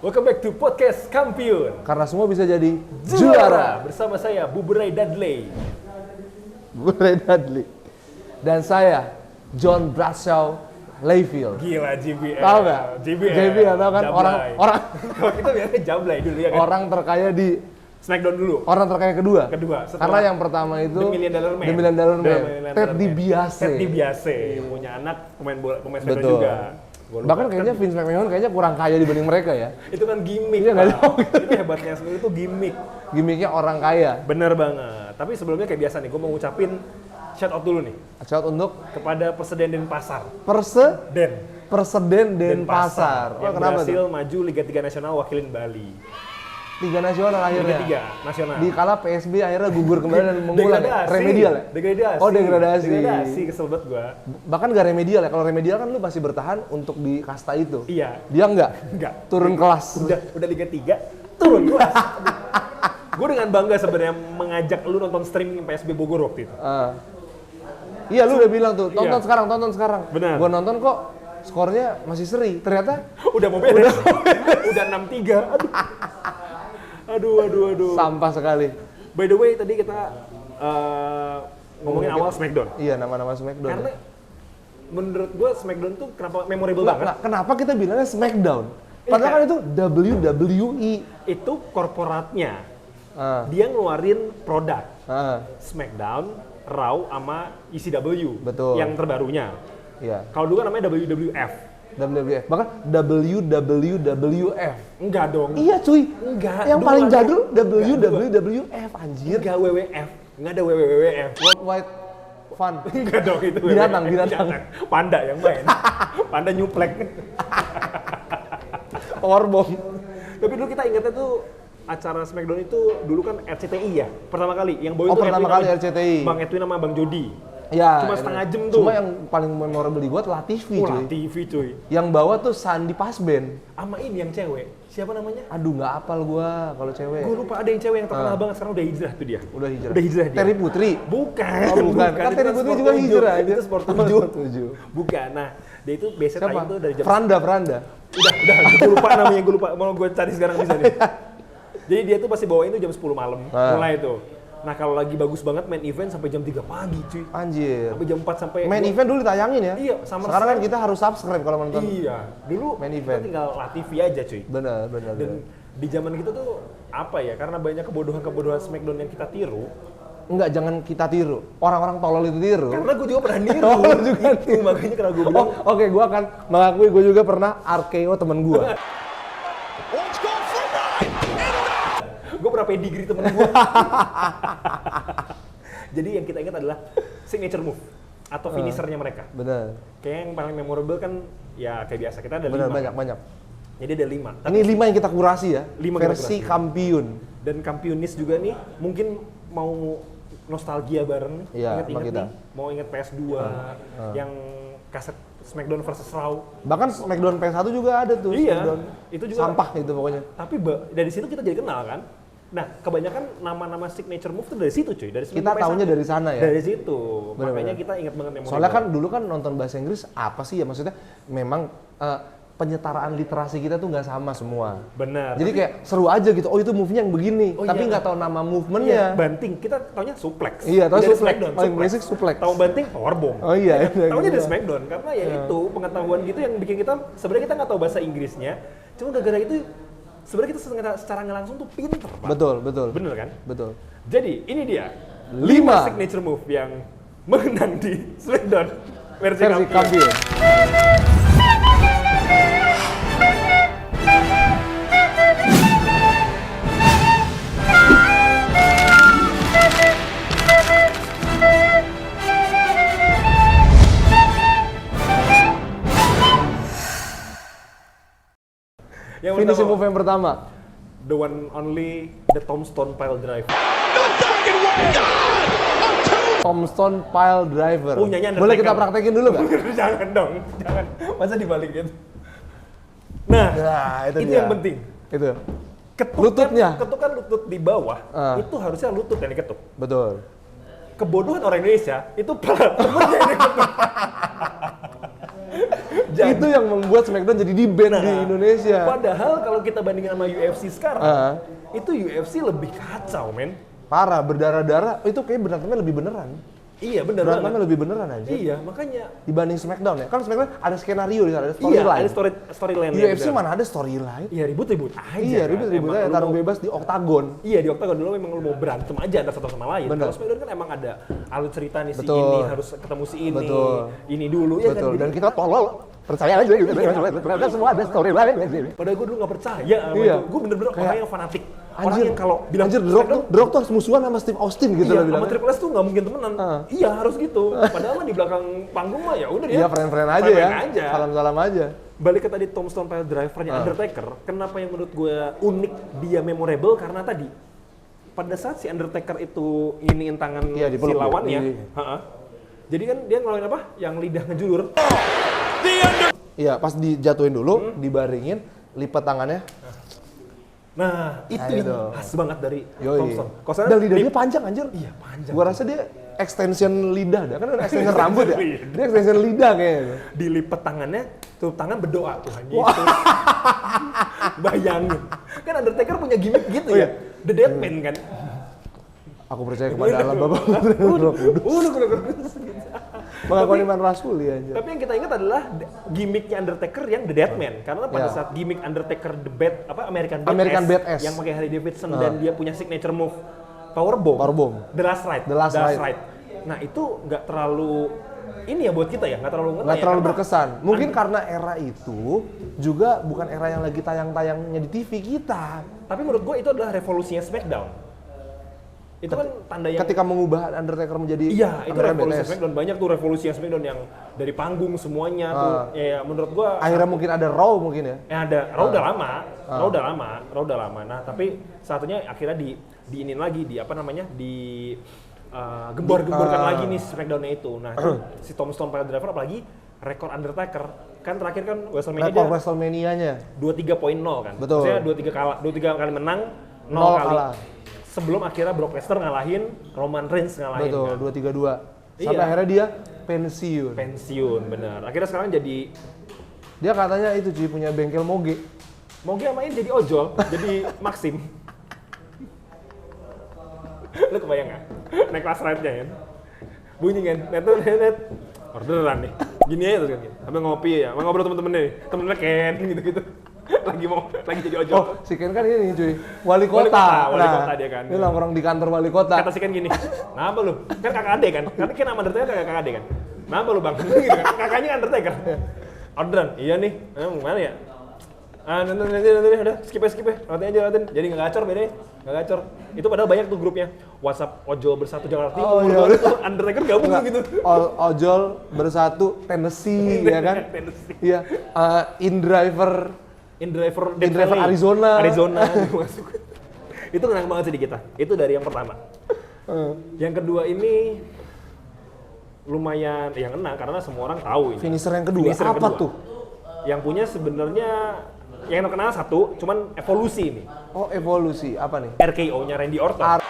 Welcome back to Podcast Kampiun. Karena semua bisa jadi Juara. Bersama saya, Buburai Dudley. Buburai Dudley. Dan saya, John Bradshaw Layfield. Gila, JBL. Tahu nggak? JBL tahu kan? Jablay. Orang Kalau kita biasanya Jablay dulu ya kan? orang terkaya di Smackdown dulu. orang terkaya kedua. Setelah Karena yang pertama itu The Million Dollar Man. The Million Dollar Man. Ted Man. DiBiase. Ted DiBiase. Punya anak pemain Smackdown Betul. juga. Gua lupa. Bahkan kayaknya Vince McMahon kayaknya kurang kaya dibanding mereka ya. Itu kan gimmick. Iya, nggak Pak. tahu. Itu hebatnya sebenarnya itu gimmick. Gimiknya orang kaya. Bener banget. Tapi sebelumnya kayak biasa nih, gue mau ngucapin shout out dulu nih Shout untuk kepada Perseden Denpasar. Perseden Denpasar. Yang Kenapa berhasil tuh? maju Liga 3 Nasional wakilin Bali. Liga Nasional akhirnya. Liga 3 Nasional. Di kala PSB akhirnya gugur kembali dan mengulang ya? Degradasi. Remedial ya? Degradasi. Oh, degradasi. Degradasi, kesel banget gua. Bahkan gak remedial ya, kalau remedial kan lu pasti bertahan untuk di kasta itu. Iya. Dia enggak? Enggak. Turun kelas. Udah Liga 3, turun kelas. Gue dengan bangga sebenarnya mengajak lu nonton streaming PSB Bogor waktu itu. Iya, lu udah bilang tuh, tonton Iya. tonton sekarang. Benar. Gua nonton kok skornya masih seri. Ternyata Udah mau beres. Udah 6-3. Aduh. sampah sekali. By the way, tadi kita ngomongin awal Smackdown. Iya, nama-nama Smackdown. Karena menurut gue Smackdown tuh kenapa memorable banget? Nggak, kenapa kita bilangnya Smackdown? Padahal kan itu WWE. Itu korporatnya. Ah, Dia ngeluarin produk ah, Smackdown, Raw, sama ECW. Betul. Yang terbarunya. iya. Kalau dulu kan namanya WWF. WWF. Bahkan WWF. Enggak dong. Iya cuy. Enggak. Yang dulu paling ada- jadul Enggak, WWF anjir. Enggak WWF. Enggak ada WWF. Worldwide Fun. Enggak dong itu Binatang, WWF. binatang. Jangan. Panda yang main. Panda nyuplek. Powerbomb. Tapi dulu kita ingatnya tuh acara Smackdown itu dulu kan RCTI ya, pertama kali. Yang bawa Oh, itu pertama Edwin kali sama RCTI. Bang Edwin sama Bang Jody. Ya. Cuma setengah jam tuh. Cuma yang paling memorable di gua telah TV Wah, cuy. TV cuy. Yang bawa tuh Sandy Pasben. Sama ini yang cewek. Siapa namanya? Aduh nggak apal gua kalau cewek. Gue lupa ada yang cewek yang terkenal banget sekarang udah hijrah tuh dia. Udah hijrah. Udah hijrah dia. Terry Putri. Bukan. Oh bukan. Kan Itu Terry Putri Sport juga 7. hijrah. Itu Sport Oh, 7. Sport 7. Bukan. Nah, dia itu biasanya Siapa? tayang tuh dari jam Franda. Udah, gue lupa namanya, gue lupa. Mau gue cari sekarang bisa nih. Jadi dia tuh pasti bawain tuh jam 10 malam, mulai tuh. Nah kalau lagi bagus banget main event sampai jam 3 pagi cuy. Anjir. Sampai jam 4 sampai... Main event dulu ditayangin ya? Iya, sama Sekarang kan kita harus subscribe kalau menonton. Iya, dulu Main kita event. tinggal TV aja cuy. Benar. Dan di zaman kita tuh apa ya, karena banyak kebodohan Smackdown yang kita tiru. Enggak, jangan kita tiru. Orang-orang tolol itu tiru. Karena gue juga pernah niru. Oh, lu juga Itu makanya karena gue bilang, Oke, gua akan mengakui gua juga pernah RKO temen gua. gue pernah pedigree temen gue. Jadi yang kita ingat adalah signature move atau finishernya mereka. Bener. Kayak yang paling memorable kan ya kayak biasa kita ada Bener, 5. banyak. Jadi ada 5. Ini 5 yang kita kurasi ya. 5 kita Versi kurasi. kampiun. Dan kampionis juga nih mungkin mau nostalgia bareng, Iya, inget-inget sama kita. nih, mau inget PS2 yang kaset Smackdown versus Raw. Bahkan Smackdown PS1 juga ada tuh. Iya, Smackdown. itu juga Sampah itu pokoknya. Tapi dari situ kita jadi kenal kan. Nah, kebanyakan nama-nama signature move tuh dari situ cuy, dari Kita Smackdown taunya PS1. dari sana ya. Dari situ. Bener, Makanya bener. kita ingat banget memori. Soalnya kan dulu kan nonton bahasa Inggris apa sih ya, maksudnya memang penyetaraan literasi kita tuh nggak sama semua. benar. Jadi kayak seru aja gitu. Oh itu move-nya yang begini, Oh, tapi iya. nggak tahu nama Iya, movementnya. banting. Kita taunya suplex. Iya, tahu Dari suplex. Smackdown, Paling basic suplex. Tahu banting powerbomb. Oh iya. Taunya gitu. dari Smackdown karena ya itu pengetahuan gitu yang bikin kita sebenarnya kita nggak tahu bahasa Inggrisnya. Cuma gara-gara itu sebenarnya kita secara nggak langsung tuh pinter, Pak. Betul. Bener kan? Betul. Jadi ini dia 5 signature move yang menang di Smackdown versi versi kampiun. kampiun. Yang Finishing pertama, move yang pertama. the one only the Tombstone Pile Drive. Tombstone Pile Driver. Punyanya Undertaker. Boleh kita praktekin dulu nggak? Jangan dong, jangan. Masa dibalikin? Nah, Nah, itu itu dia. yang penting. Itu. Lututnya. Lututnya. Ketukan lutut di bawah, Ah. itu harusnya lutut yang diketuk. Betul. Kebodohan orang Indonesia, itu temennya yang diketuk. Itu yang membuat SmackDown jadi di-ban di Indonesia. Padahal kalau kita bandingin sama UFC sekarang, itu UFC lebih kacau, men. Parah, berdarah-darah, itu kayak berantemnya lebih beneran. Iya, bener banget. Berantemnya lebih beneran aja. Iya, makanya. Dibanding SmackDown ya. Kan SmackDown ada skenario di sana, ada Iya, storyline. ada storyline. UFC mana ada storyline? Iya, ribut-ribut aja. Iya, kan. ribut-ribut Emang aja, lu tarung mau- bebas di oktagon. Iya, di Octagon dulu memang lu mau berantem aja antara satu sama lain. Bener. Kalau SmackDown kan emang ada alur cerita nih, si Betul. ini harus ketemu si ini. Betul. Ini dulu ya Betul, kan. dan kita tolol. Percaya aja gitu. Ternyata semua ada storyline. Padahal gue dulu gak percaya sama Iya. itu. Gue bener-bener Kayak, orang yang fanatik. Orang Anjir, yang kalau bilang anjir, The Rock tuh harus musuhan sama Steve Austin gitu iya, lah bilang. sama Triple S tuh nggak mungkin temenan. Iya harus gitu. Padahal mah di belakang panggung mah ya udah dia. Iya, friend-friend aja ya. aja. Salam-salam aja. Balik ke tadi Tombstone Pile Driver-nya Undertaker. Kenapa yang menurut gue unik dia memorable karena tadi pada saat si Undertaker itu iniin tangan Iya, si dipeluk, lawannya. iya. Jadi kan dia ngeluarin apa? Yang lidah ngejulur. Iya, pas dijatuhin dulu, dibaringin, lipat tangannya. Nah, itu Nah, yang itu. khas banget dari Yoi. Thompson. Kalau Dan lidah dia panjang anjir. Iya, panjang. Gua rasa dia extension lidah dah. Kan ada extension rambut ya. Iya. Dia extension lidah kayaknya. Dilipet tangannya, tutup tangan berdoa Tuhan Yesus. Bayangin. Kan Undertaker punya gimmick gitu ya. The Dead Man kan. Aku percaya kepada Allah Bapa. Udah. Mengaku iman Rasul ya anjir. Tapi yang kita ingat adalah gimmicknya Undertaker yang The Dead Man. Karena pada Ya. saat gimmick Undertaker American American Badass. yang pakai Harley Davidson dan dia punya signature move Powerbomb. Powerbomb. The Last Ride. The Last Ride. Nah itu nggak terlalu ini ya buat kita ya, nggak terlalu ngena Nggak ya, terlalu karena berkesan. Mungkin karena era itu juga bukan era yang lagi tayang-tayangnya di TV kita. Tapi menurut gue itu adalah revolusinya SmackDown. Itu kan tanda yang Ketika mengubah Undertaker menjadi iya, itu American revolusi Badass. SmackDown. Banyak tuh revolusi SmackDown yang dari panggung semuanya tuh. Ya menurut gua Akhirnya mungkin ada Raw mungkin ya. ada Raw udah lama, Raw udah lama. Nah, tapi satunya akhirnya diinin lagi di apa namanya? Di gembor-gemborkan lagi nih SmackDown-nya itu. Nah, itu si Tombstone Pile Driver apalagi rekor Undertaker. Kan terakhir kan WrestleMania Rekor dia WrestleMania-nya. 23.0 kan. Betul. Maksudnya 23 kali menang, 0 Nol kali. kalah. Sebelum akhirnya Brock Lesnar ngalahin, Roman Reigns ngalahin. Betul, kan. 232. Sampai Iya. akhirnya dia pensiun. Pensiun, bener. Akhirnya sekarang jadi Dia katanya itu cuy punya bengkel moge. Moge sama ini jadi ojol, jadi Maxim. Lu kebayang nggak? Naik kelas ride-nya kan? Bunyi kan? Net. Orderan nih. Gini aja terus kan. Sambil ngopi ya, mau ngobrol temen-temennya nih. Temennya Ken gitu-gitu. Lagi jadi ojol. Oh, si Ken kan ini cuy, wali kota. Wali kota dia kan. Dia nongkrong di kantor wali kota. Kata si Ken gini, kenapa lu? Kan kakak adek kan? Karena Ken sama Undertaker kakak adek kan? Kenapa lu bang? Gitu kan? Kakaknya kan Undertaker. Orderan, iya nih. Mana ya? Nanti udah skip ya. Latihan aja latihan. Jadi nggak gacor bedanya. Nggak gacor. Itu padahal banyak tuh grupnya. WhatsApp Ojol Bersatu Jakarta Timur. iya. Itu Undertaker gabung gitu. Ojol bersatu Tennessee ya kan? Tennessee. Iya. InDriver InDriver InDriver Valley. Arizona. Arizona masuk. Itu kenang banget sih di kita. Itu dari yang pertama. Yang kedua ini lumayan yang kena karena semua orang tahu ini. Finisher yang kedua. Finisher yang Apa kedua. tuh? Yang punya sebenarnya yang terkenal satu, cuman evolusi ini. Oh, evolusi. Apa nih? RKO-nya Randy Orton.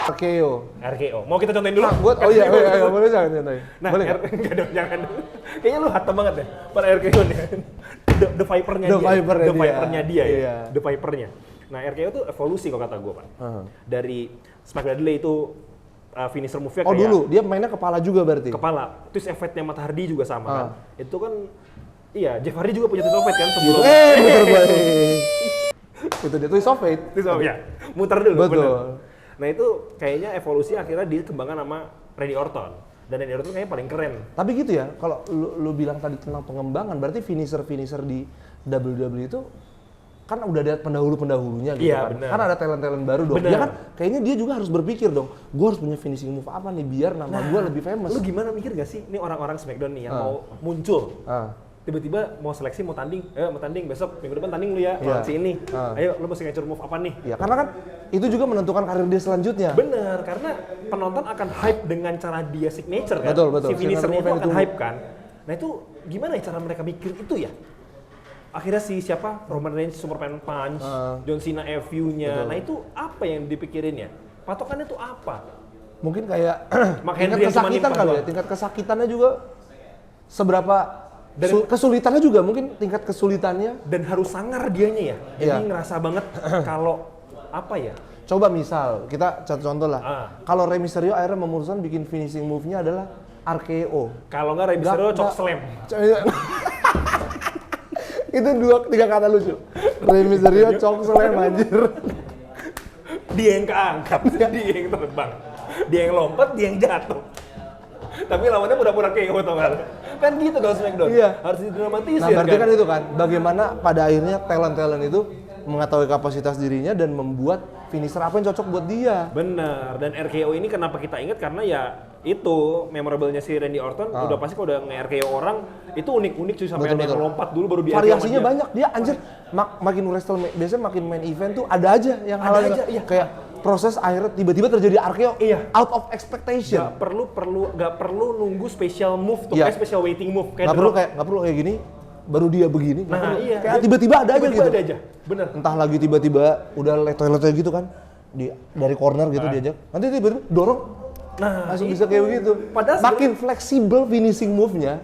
RKO. RKO. Mau kita contohin dulu? Oh iya, boleh jangan contohin. Nah, Boleh nggak? enggak dong, jangan. Kayaknya lu hatam banget ya, pada RKO nih. The Viper-nya The dia. Viper-nya The dia. Viper-nya dia ya. Iya. The Viper-nya. Nah, RKO itu evolusi kalau kata gue, Pak. Dari Spike Dudley itu finisher move-nya Oh kayak dulu, dia mainnya kepala juga berarti? kepala. Terus efeknya Matt Hardy juga sama kan. Itu kan, iya, Jeff Hardy juga punya twist of fate kan sebelum. Muter balik. Itu dia twist of fate. Twist of- ya, muter dulu. Betul. bener. Nah itu kayaknya evolusi akhirnya dikembangkan sama Randy Orton. Dan Randy Orton kayaknya paling keren. Tapi gitu ya, kalau lu bilang tadi tentang pengembangan, berarti finisher di WWE itu kan udah ada pendahulu-pendahulunya gitu Iya, kan. bener. Kan ada talent-talent baru dong. Bener. Dia kan kayaknya dia juga harus berpikir dong, gue harus punya finishing move apa nih biar nama gue lebih famous. Lu gimana mikir gak sih, ini orang-orang SmackDown nih yang mau muncul. Tiba-tiba mau seleksi, mau tanding, mau tanding besok, minggu depan tanding lu ya, lawan si ini. Ayo, lu mau signature move apa nih? Ya, karena kan itu juga menentukan karir dia selanjutnya. Bener, karena penonton akan hype dengan cara dia signature kan. Betul, betul. Si finishernya itu Signature move akan itu. hype kan. Nah itu gimana ya cara mereka mikir itu ya? Akhirnya si siapa? Roman Reigns Superman Punch, John Cena FU-nya. Nah itu apa yang dipikirin ya? Patokannya tuh apa? Mungkin kayak Mark tingkat Henry yang cuma kesakitan nimpah kali ya, doang. tingkat kesakitannya juga seberapa kesulitannya juga mungkin tingkat kesulitannya. Dan harus sangar dianya ya. Jadi ngerasa banget kalau apa ya? Coba misal kita contoh lah. Kalau Rey Mysterio akhirnya memutuskan bikin finishing move-nya adalah RKO. Kalau nggak Rey Mysterio choke slam. Itu 2-3 kata lucu. Rey Mysterio choke slam anjir. Dia yang keangkat, dia yang terbang. Dia yang lompat, dia yang jatuh. Tapi lawannya pura-pura KO tau gak? Kan gitu dong SmackDown. Iya. Harus didramatisir. Nah, berarti kan itu kan bagaimana pada akhirnya talent-talent itu mengetahui kapasitas dirinya dan membuat finisher apa yang cocok buat dia. Bener. Dan RKO ini kenapa kita ingat karena ya itu memorable-nya si Randy Orton udah pasti kalau udah nge-RKO orang itu unik-unik cuy sampai ada yang lompat dulu baru di variasinya banyak. Dia anjir makin wrestle biasanya makin main event tuh ada aja yang hal iya. Kayak proses akhirnya tiba-tiba terjadi RKO out of expectation. Gak perlu nunggu special move tuh kayak special waiting move kayak nggak perlu kayak gini baru dia begini. Nah, iya. Kayak tiba-tiba ada aja gitu. Ada aja. Bener. Entah lagi tiba-tiba udah letoy-letoy gitu kan. Dari corner gitu diajak. Nanti tiba-tiba dorong. Nah, langsung bisa kayak begitu. Padahal makin fleksibel finishing move-nya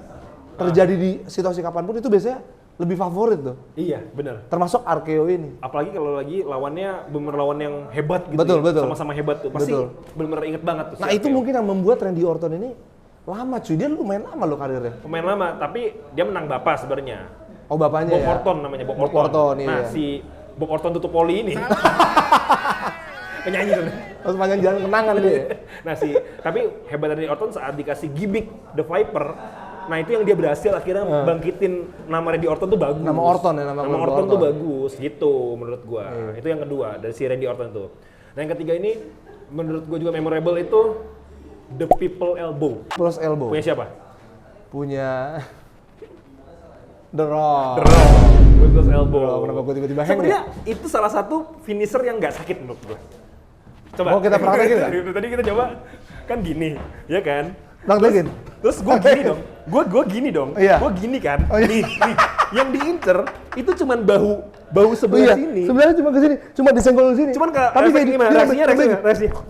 terjadi di situasi kapanpun itu biasanya lebih favorit tuh. Iya, benar. Termasuk RKO ini. Apalagi kalau lagi lawannya bener lawan yang hebat gitu. Betul. Sama-sama hebat tuh. Pasti bener-bener inget banget tuh. Nah, itu mungkin yang membuat Randy Orton ini lama cuy. Dia lumayan lama loh karirnya. Pemain lama, tapi dia menang bapak sebenarnya. Oh, bapaknya Bob ya. Orton namanya, Bob Orton. Nah, iya. si Bob Orton tutup poli ini. Penyanyi tuh. Terus panjang jalan kenangan dia. Nah, tapi hebat dari Orton saat dikasih gimmick The Viper. Nah, itu yang dia berhasil akhirnya bangkitin nama Randy Orton tuh bagus. Nama Orton ya, nama Orton tuh bagus gitu menurut gua. Itu yang kedua dari si Randy Orton tuh. Nah, yang ketiga ini menurut gua juga memorable itu The People Elbow. Plus elbow. Punya siapa? Punya The Rock. Plus elbow. Kenapa gua tiba-tiba hang sebenarnya itu salah satu finisher yang nggak sakit menurut gua. Coba. Mau kita praktekin nggak? Tadi kita coba kan gini, ya kan? Praktekin. Terus gue gini dong, gue gini dong, iya. Gue gini kan, oh, iya. nih, yang diincer itu cuman bahu sebelah sini. Sebenarnya cuma ke sini, cuma disenggol di sini. Cuman tapi kayak gimana? Reaksinya.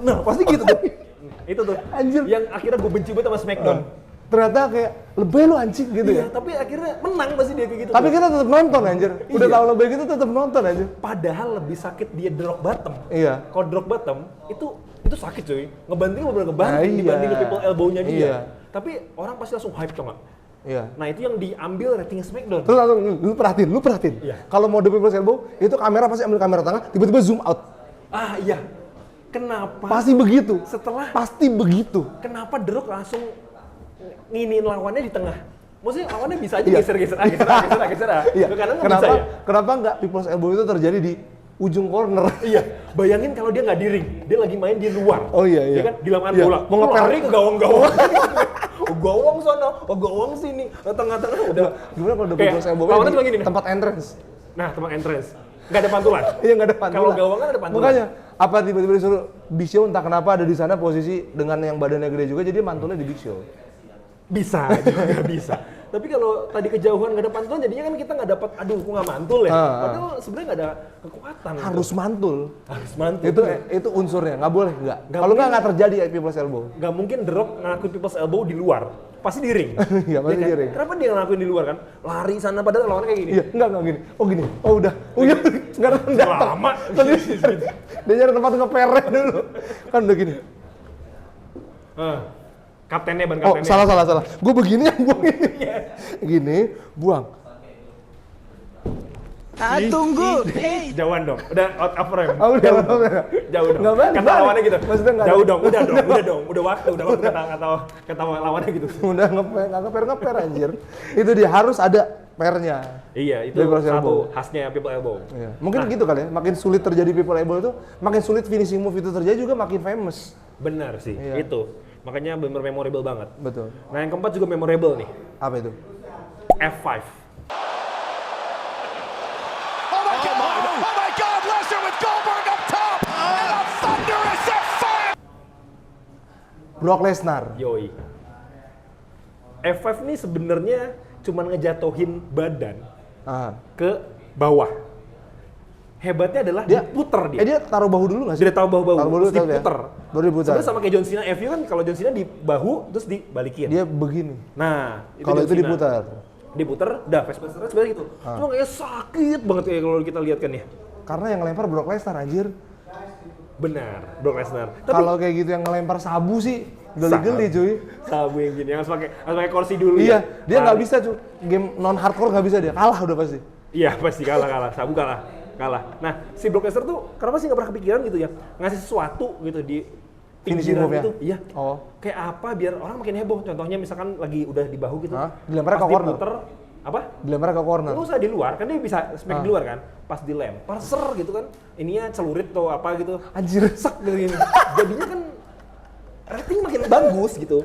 Nah, pasti gitu tuh. Itu tuh. Anjir. Yang akhirnya gue benci banget sama SmackDown. Ternyata kayak lebih lu anjing gitu ya. Tapi akhirnya menang pasti dia kayak gitu. Tapi kita tetap nonton anjir. Udah tahu lebih gitu tetap nonton anjir. Padahal lebih sakit dia drop bottom. Iya. Kalau drop bottom itu sakit cuy. Ngebanting bener ngebanting dibanding People Elbow-nya dia. Iya. Tapi orang pasti langsung hype tuh nggak? Iya. Nah itu yang diambil ratingnya SmackDown. Terus langsung lu perhatiin. Iya. Kalau mau The People's Elbow itu kamera pasti ambil kamera tengah, tiba-tiba zoom out. Ah iya. Kenapa? Pasti begitu. Pasti begitu. Kenapa The Rock langsung nginin lawannya di tengah? Maksudnya lawannya bisa aja geser. Iya. Kenapa? Kenapa nggak People's Elbow itu terjadi di ujung corner? Iya. Bayangin kalau dia nggak di ring, dia lagi main di luar. Oh iya. Dia kan di lapangan bola. Mau lari ke gawang-gawang. Gawang sana, gawang sini, tengah-tengah udah. Gimana kalau The People's Elbow di tempat entrance? Nah, tempat entrance. Nggak ada pantulan. Iya, nggak ada pantulan. Kalau gawang kan ada pantulan. Makanya, apa tiba-tiba disuruh Big Show entah kenapa ada di sana posisi dengan yang badannya gede juga, jadi mantulnya di Big Show. Bisa, juga bisa. Tapi kalau tadi kejauhan nggak ada pantulan, jadinya kan kita nggak dapat, aduh, aku nggak mantul ya. Padahal sebenarnya nggak ada kekuatan. Harus gitu. Mantul. Itu unsurnya, nggak boleh nggak. Kalau nggak terjadi People's Elbow. Nggak mungkin The Rock ngelakuin People's Elbow di luar. Pasti di ring. Iya, pasti di ring. Kenapa dia ngelakuin di luar kan? Lari sana padahal lawannya kayak gini. Iya, nggak gini. Oh gini. Oh udah. Oh iya, sekarang datang. Lama. Dia nyari tempat ngeperret dulu. Kan udah gini. Kaptennya ban kaptennya. Oh, salah. Gue begini yang buang ini. Gini, buang. Tunggu. Jauhan dong. Udah out of frame. Oh, udah out of frame. Jauh dong. Kata lawannya gitu. Maksudnya enggak. Jauh dong. Udah waktu kata lawannya gitu. Udah ngeper anjir. Itu dia harus ada pernya. Iya, itu satu khasnya People Elbow. Iya. Mungkin gitu kali ya. Makin sulit terjadi People Elbow itu, makin sulit finishing move itu terjadi juga makin famous. Benar sih. Iya. Itu. Makanya bener memorable banget. Betul. Nah, yang keempat juga memorable nih. Apa itu? F5. Brock Lesnar. Yoi. F5 ini sebenarnya cuma ngejatuhin badan ke bawah. hebatnya adalah Dia diputer dia. dia taruh bahu dulu nggak sih? Dia tahu bahu-bahu, Taruh bahu terus dulu, tahu ya? diputer. Baru diputer. Sebenarnya sama kayak John Cena FU kan, kalau John Cena di bahu terus dibalikin. Dia begini. Nah, Kalau John itu Cena. diputar. Diputer, dah facebusternya sebenarnya gitu. Cuma kayak sakit banget kayak kalau kita lihat kan ya. Karena yang ngelempar Brock Lesnar anjir. Benar, Brock Lesnar. Tapi Kalau kayak gitu yang ngelempar sabu sih geli-geli cuy. sabu yang gini, harus pakai kursi dulu. Iya, ya. dia nggak bisa cuy. Game non hardcore nggak bisa dia. Kalah udah pasti. Iya pasti kalah, sabu kalah. Nah, si Brock Lesnar tuh kenapa sih nggak pernah kepikiran gitu ya ngasih sesuatu gitu di Finishing pinggiran move-nya? gitu. Iya. Oh. Kayak apa biar orang makin heboh. Contohnya misalkan lagi udah di bahu gitu. Hah? Dilemparnya pas ke corner? diputer, apa? Dilempar ke corner. Nggak usah di luar, kan dia bisa smack di luar kan. Pas dilempar ser gitu kan. Ininya celurit atau apa gitu. Anjir. Sek gitu gini. Jadinya kan rating makin bagus gitu.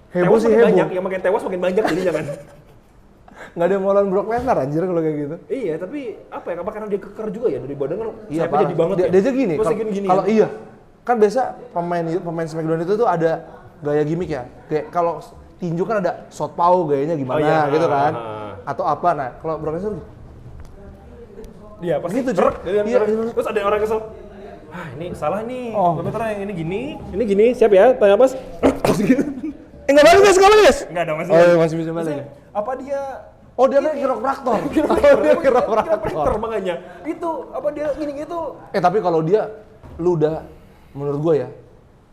Heboh Tewas sih, makin heboh. banyak, yang makin tewas makin banyak jadinya kan. Nggak ada yang mau lawan Brock Lesnar anjir kalau kayak gitu. Iya, tapi apa ya? Apa karena dia keker juga ya dari badan kan? Iya, sayapnya parah. jadi banget Dia ya. aja gini. Terus gini-gini. Kalau iya, kan biasa pemain Smackdown itu tuh ada gaya gimmick ya. Kayak kalau tinju kan ada southpaw gayanya gimana Oh, iya. gitu kan. Atau apa. Nah, kalau Brock Lesnar Iya, pasti gitu, cerak. Cuk. Iya, iya. Terus ada orang kesel. Ah, ini salah nih. Oh. Komentar yang ini gini. Siap ya? Tanya pas. Terus gitu. nggak balik guys, nggak balik guys. Enggak ada masih. Oh, iya, masih bisa balik. Maksudnya, apa dia Oh, dia main kiropraktor. Dia Kiropraktor. makanya. Itu apa dia gini gitu. Tapi kalau dia, lu udah, menurut gue ya,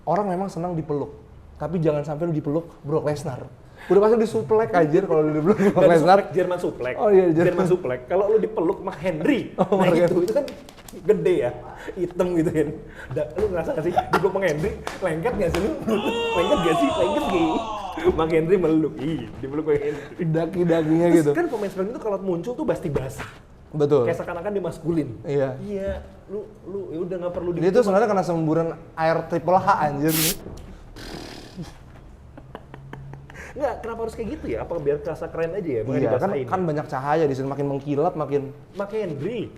orang memang senang dipeluk. Tapi jangan sampai lu dipeluk Brock Lesnar. Udah pasti disuplek anjir kalau lu dipeluk Brock Dan Lesnar. suplek, Jerman suplek. Oh iya, Jerman suplek. Kalau lu dipeluk Mark Henry, Oh, nah Mark itu kan gede ya, hitam gitu kan. Lu ngerasa gak sih dipeluk Mark Henry, lengket gak sih lu? Lengket gak sih? Lengket gak? Mark Henry meluk, dipeluk Mark Henry. Daki-dakinya Terus gitu. kan pemain Smackdown itu kalau muncul tuh pasti basah. Betul. Kayak seakan-akan dia maskulin. Iya. Iya, lu ya udah nggak perlu Dia tuh sebenarnya kena semburan air triple H anjir nih. Nggak, kenapa harus kayak gitu ya? Apa biar terasa keren aja ya? Makanya Iya, dibasahin. kan banyak cahaya di sini, makin mengkilap makin. Mark Henry.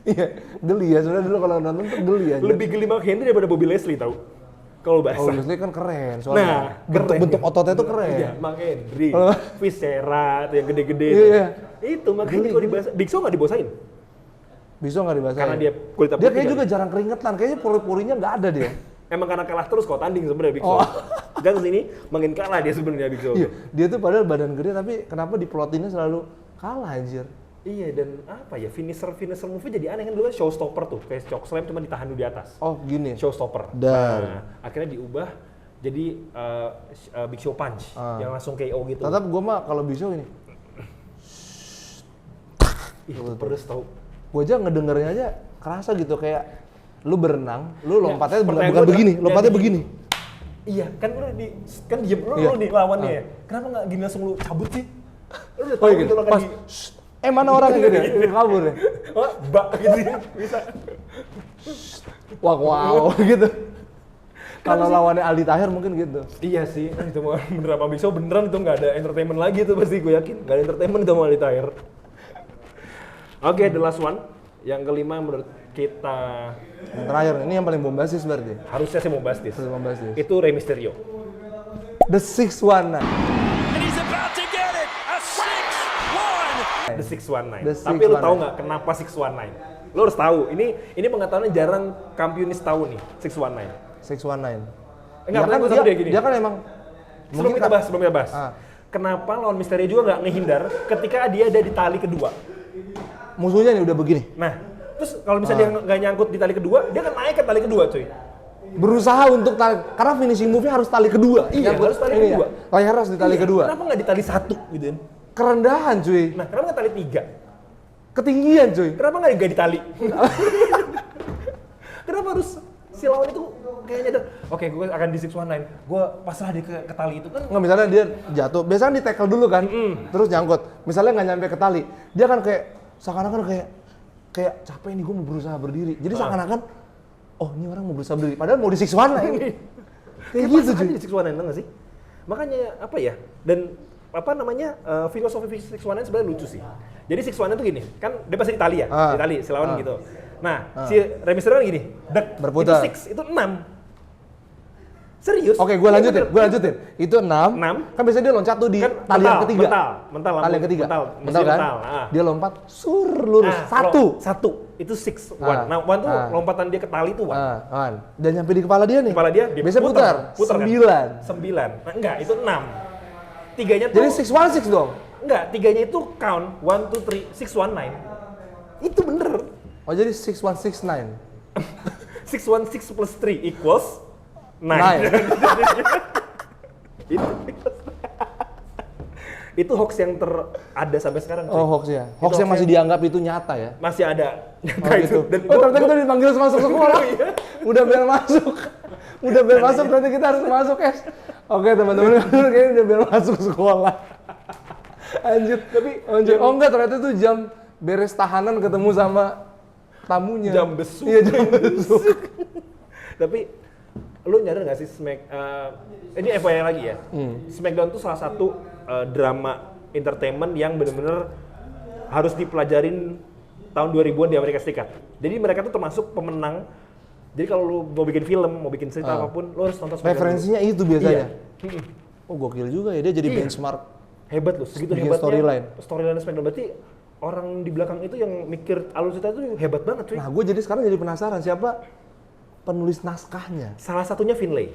Iya, geli ya sebenarnya dulu kalau nonton tuh geli aja. Lebih geli Mark Henry daripada Bobby Leslie tau? Kalau basah. Oh, Leslie kan keren Nah, soalnya. Bentuk-bentuk keren. ototnya tuh keren. Iya, Mark Henry, Oh. Viscera, tuh yang gede-gede. Iya, tuh. iya. Itu Mark Henry Geli, kalau geli. dibasah. Big Show nggak dibosahin? Bisa nggak dibasahin? Karena dia kulit Dia kayaknya juga jarang keringetan, kayaknya pori-porinya nggak ada dia. Emang karena kalah terus kalau tanding sebenarnya Big Show. Dan kesini makin kalah dia sebenarnya Big Show. Iya, dia tuh padahal badan gede tapi kenapa di plotinnya selalu kalah anjir. Iya, dan apa ya, finisher move jadi aneh kan dulu kan showstopper tuh, kayak chokeslam cuma ditahan dulu di atas. Oh gini. Showstopper. Dan. Nah, akhirnya diubah jadi Big Show Punch yang langsung KO gitu. Tetap gue mah kalau bisa ini, Ih, itu pedes tau. gue aja ngedengernya aja kerasa gitu kayak lu berenang, lu lompatnya pertanyaan bukan gua begini, udah lompatnya jadi- begini. Iya, kan lu diem lu, Iya. lu nih lawannya ya. Kenapa nggak gini langsung lu cabut sih? Lu udah Oh tahu iya, gitu lo kan pas, mana orang yang gede? Kabur ya? oh, bak gitu ya, bisa. Wow, gitu. Kalau lawannya Aldi Tahir mungkin gitu. Iya sih, itu mah bener apa Big Show beneran itu nggak ada entertainment lagi tuh pasti gue yakin. Nggak ada entertainment itu sama Aldi Tahir. Oke, the last one. Yang kelima menurut kita Yang terakhir, ini yang paling bombastis berarti. harusnya sih bombastis. Paling bombastis. Itu Rey Mysterio. The 619. And he's about to get it. A 6-1. The 619. The Tapi lu 619. tahu nggak kenapa 619? Lu harus tahu. Ini pengetahuannya jarang kampionis tahu nih, 619. 619. Enggak, kan pertanyaan dia gini. dia kan emang Sebelum kita bahas. Ah. Kenapa lawan Mysterio juga nggak ngehindar ketika dia ada di tali kedua? musuhnya nih udah begini. Nah, terus kalau misalnya dia nggak nyangkut di tali kedua, dia kan naik ke tali kedua, cuy. Berusaha untuk karena finishing move-nya harus tali kedua. Iya, Nyangkut harus tali ini kedua. Ya. Leher harus di tali Iya, kedua. Kenapa nggak di tali satu gitu kan? Kerendahan cuy. Nah, kenapa nggak tali 3? Ketinggian cuy. Kenapa nggak di tali? Kenapa harus si lawan itu kayaknya ada, oke, gue akan di 619, gue pasrah dia ke tali itu kan. Nggak, misalnya dia jatuh, biasanya di tackle dulu kan, terus nyangkut. Misalnya nggak nyampe ke tali, dia kan kayak seakan-akan kayak capek nih gue mau berusaha berdiri. Jadi seakan-akan, oh ini orang mau berusaha berdiri, padahal mau di 619 ini. Kayak gitu cuy. Di 619 nggak sih? Makanya apa ya? Dan apa namanya filosofi 619 sebenarnya lucu sih. Jadi 619 itu gini, kan dia pasti di tali ya, di tali si lawan gitu. Nah, si Rey Mysterio kan gini, dek, Berputar. itu 6, itu 6. Serius? Oke, gue lanjutin. Itu 6. Enam. Kan biasanya dia loncat tuh di Kan tali yang ketiga. Mental Tali yang ketiga. Mental Mental kan? ah. Dia lompat lurus. Satu. Itu 6 one. Ah. Nah, one tuh Ah. lompatan dia ke tali tuh one. Kan. Dan nyampe di kepala dia nih. Kepala dia biasanya putar. Putar kan? 9. 9. Nah, enggak, itu 6. Tiganya tuh Jadi 616 dong. enggak, tiganya itu count 1 2 3 619. Itu bener. Oh, jadi 6169. 616 plus 3 equals 9. Itu hoax yang ada sampai sekarang. Oh, hoax ya. Hoax yang masih dianggap itu nyata ya. Masih ada. Oh, gitu. Ternyata kita dipanggil masuk sekolah. Udah bel masuk. Ternyata kita harus masuk, Oke, teman-teman, kayaknya udah bel masuk sekolah. Anjir. Oh enggak, ternyata itu jam beres tahanan ketemu sama tamunya. Jam besuk. Iya, jam besuk. Tapi lu nyadar gak sih ini FYI lagi ya. Smackdown tuh salah satu drama entertainment yang benar-benar harus dipelajarin tahun 2000-an di Amerika Serikat. Jadi mereka tuh termasuk pemenang. Jadi kalau lu mau bikin film, mau bikin cerita apapun, lu harus nonton Smackdown. Referensinya itu biasanya. Iya. Oh, gokil juga ya, dia jadi benchmark. Hebat loh, segitu Bikin hebatnya storyline Smackdown. Berarti orang di belakang itu yang mikir alur cerita itu hebat banget cuy. Nah, gue jadi sekarang jadi penasaran siapa penulis naskahnya. Salah satunya Finlay.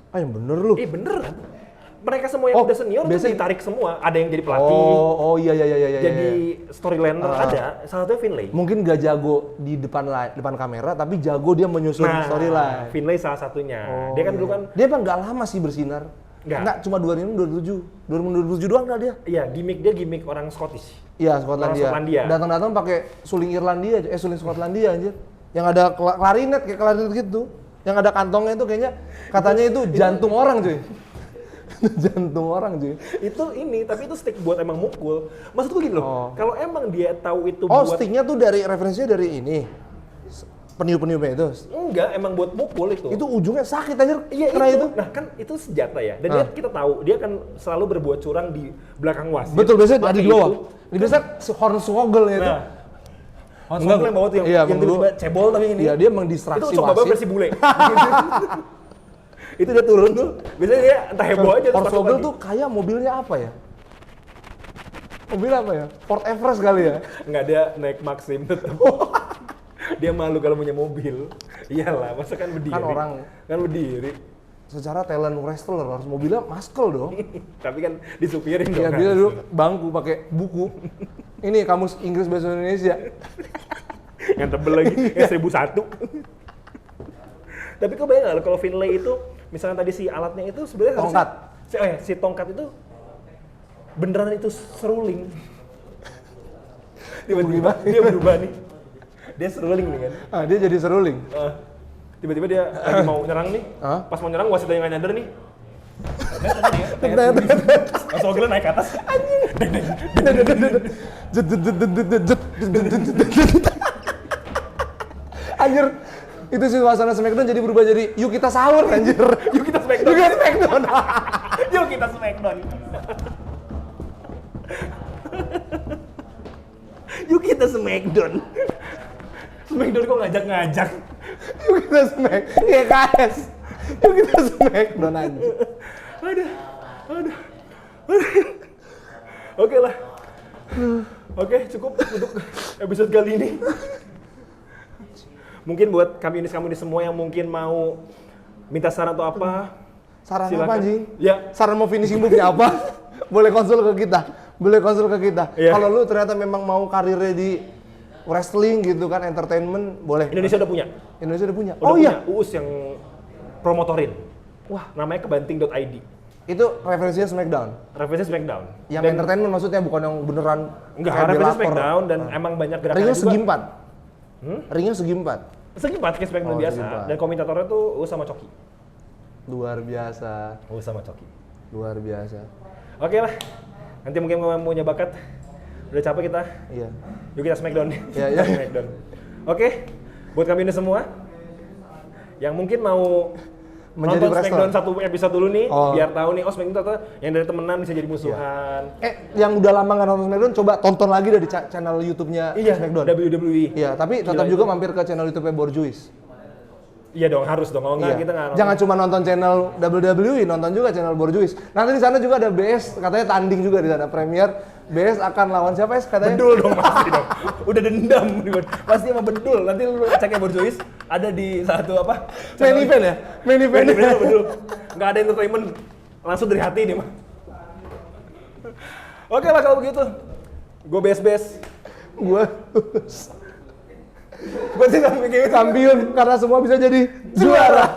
Ah, yang bener lu. Beneran. Mereka semua yang udah senior itu ditarik semua. Ada yang jadi pelatih. Oh iya. Jadi storyliner ada. Salah satunya Finlay. Mungkin gak jago di depan kamera, tapi jago dia menyusun storyline. Finlay salah satunya. Dia kan dulu kan. Dia emang gak lama sih bersinar. Enggak, cuma 2007 doang enggak dia. Iya, dia gimmick orang Scottish. Iya, Skotlandia. Datang-datang pakai suling Irlandia, suling Skotlandia anjir. Yang ada klarinet kayak klarinet gitu. Yang ada kantongnya itu kayaknya katanya itu jantung orang, cuy. Jantung orang, cuy. Itu tapi itu stick buat emang mukul. Maksudku gini loh, kalau emang dia tahu itu buat... buat... sticknya tuh referensinya dari ini. Peniup-peniupnya itu? Enggak, emang buat mukul itu. Itu ujungnya sakit anjir. Iya itu. Nah kan itu senjata ya. Dan kita tahu dia akan selalu berbuat curang di belakang wasit. Betul, biasanya di bawah. Ini biasa Hornswoggle ya itu. Hornswoggle yang bawa tuh yang tiba-tiba cebol tapi ini. Iya, dia mendistraksi wasit. Itu coba versi bule. Itu dia turun tuh. Biasanya dia entah heboh aja. Hornswoggle tuh kayak mobilnya apa ya? Mobil apa ya? Ford Everest kali ya? Enggak, dia naik Maxim tetap. Dia malu kalau punya mobil. Iyalah, masa kan berdiri. Kan berdiri. Secara talent wrestler harus mobilnya muscle dong. Tapi kan disupirin dong. Iya, dia dulu bangku pakai buku. Ini kamus Inggris bahasa Indonesia. Yang tebel lagi, yang 1001. Tapi kau bayang nggak kalau Finlay itu, misalnya tadi si alatnya itu sebenarnya tongkat. Si tongkat itu beneran itu seruling. Tiba-tiba dia berubah nih. Dia seruling nih kan. Dia jadi seruling. Tiba-tiba dia lagi mau nyerang nih. Pas mau nyerang wasitnya yang nggak nyadar nih. Langsung Ogel naik ke atas. Anjir. Itu sih suasana Smackdown jadi berubah jadi yuk kita sahur anjir. Yuk kita Smackdown. Yuk kita Smackdown. Yuk kita Smackdown. Smackdown kok ngajak-ngajak. Yuk kita Smack. Kayak KS. Yuk kita Smackdown anjir. Aduh. Oke lah. Oke, cukup untuk episode kali ini. Mungkin buat kami semua yang mungkin mau minta saran atau apa. Saran silakan. apa anjing? Ya. Saran mau finishing move-nya apa? Boleh konsul ke kita. Yeah. Kalau lu ternyata memang mau karirnya di wrestling gitu kan, entertainment, boleh. Indonesia udah punya. Iya. Uus yang promotorin. Wah, namanya kebanting.id. Itu referensinya Smackdown. Yang entertainment maksudnya bukan yang beneran. Enggak, referensinya Smackdown dan emang banyak gerakan. Ringnya juga. Ringnya segi 4. Segi 4 kayak Smackdown biasa. Dan komentatornya tuh Uus sama Coki. Luar biasa. Uus sama Coki. Luar biasa. Oke lah. Nanti mungkin punya bakat. Udah capek kita. Iya. Yuk kita Smackdown. Iya. Smackdown. Oke. Buat kami ini semua yang mungkin mau menjadi nonton Smackdown satu episode dulu nih, biar tahu nih, Smackdown ternyata yang dari temenan bisa jadi musuhan. Yang udah lama nggak nonton Smackdown, coba tonton lagi dari channel YouTube-nya Smackdown. WWE. Iya, tapi tetap juga mampir ke channel YouTube-nya Borjuis. Iya dong, harus dong. Kalau nggak Iya. kita nggak. Jangan cuma nonton channel WWE, nonton juga channel Borjuis. Nanti di sana juga ada BS, katanya tanding juga di sana. Premier BS akan lawan siapa ya katanya? Bedul dong pasti dong. Udah dendam pasti sama Bedul. Nanti lu cek ya Borjuis ada di satu apa? Main event ya? Main event. Bedul. Nggak ada entertainment, langsung dari hati nih mah. Oke lah kalau begitu. Gue bes. Gue Gue sih sampai kampiun karena semua bisa jadi juara.